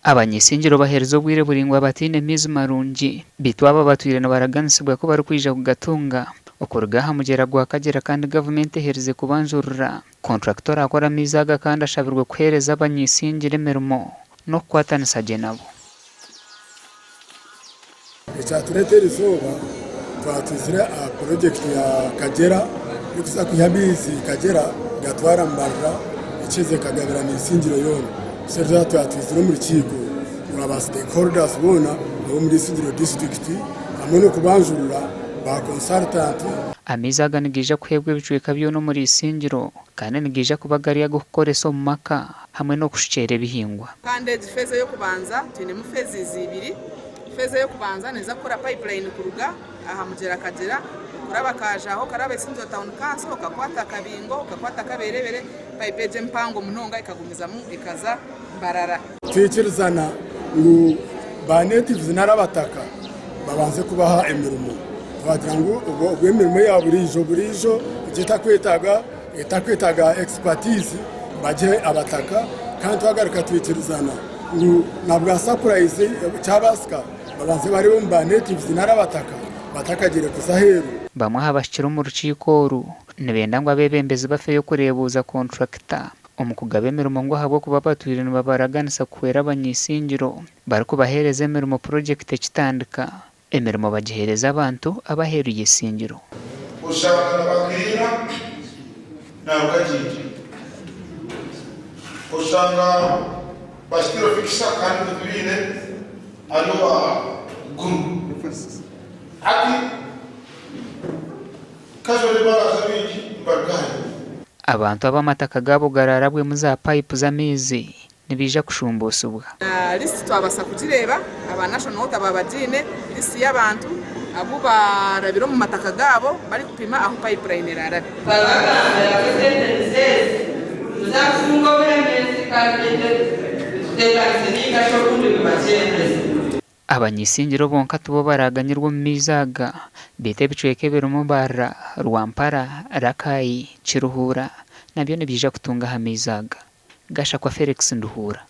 abanyesingiro bahereza obwire buringwa batine mizi marungi bitwaba batwire na baraganisibwa ko bari kwija kugatunga okuruga aha mugera gwa Kagera kandi government ehereze kubanjurira contractor akora mizaga kandi ashabirwe kuhereza abanyesingire emirimo no kwatanisa nabo. Icaturetera izuba twatuzire project ya Kagera yukuza kuyabizi Kagera gatwara mbarra ikize kagabira n'isingiro yone serza twatuzire mu rukiko aba stakeholders bona bo muri singiro district hamwe no kubanjurira ba consultant amizaga nigija kuhebwe bicweka byo no muri singiro kandi nigija kubagariya gukoreso mu maka hamwe no kushikere bihingwa kandi feze yo kubanza tine mu feze zibiri feze yo kubanza neza kora pipeline kuruga aha mugera Kagera kuraba kaja aho karaba Sinzo town council ukakwata kabingo ukakwata kaberebere pipeje mpango munonga ikagumiza mu ikaza mbarara twikirizana ngo ba natives narabataka babanze kubaha emirimo bagira ngo ubwo emirimo ya burijo itakwitaga expertise baje abataka kandi twagaruka twikirizana ngo nabwa surprise cyabasika babanze bari bo ba natives narabataka batakagire kusaheru bamwe habashikira mu rukiko ru nibenda ngo abebembezi bafe yo kurebuza contractor omukugabe emirimo ngo habo kuba batwire nibabaraganisa kuwera abanyesingiro bari kubahereza emirimo project kitandika emirimo bagihereza abantu abaheruye singiro ushaka bakira na ukajije ushanga bashikira fikisha kandi tubine alo guru ati kazore baraza biki bargaye abantu abamataka gabo gararabwe muza pipe z'amizi nibija kushumbusubwa list twabasa kugireba aba national tababadine list y'abantu abo barabiro mu mataka gabo bari kupima aho pipeline rara abanyesingiro bonka tubo baraganyirwa mu mizaga bete bicweke birumo bara Rwampara Rakai Chiruhura nabyo nibija kutunga hamizaga gasha kwa Felix Nduhura.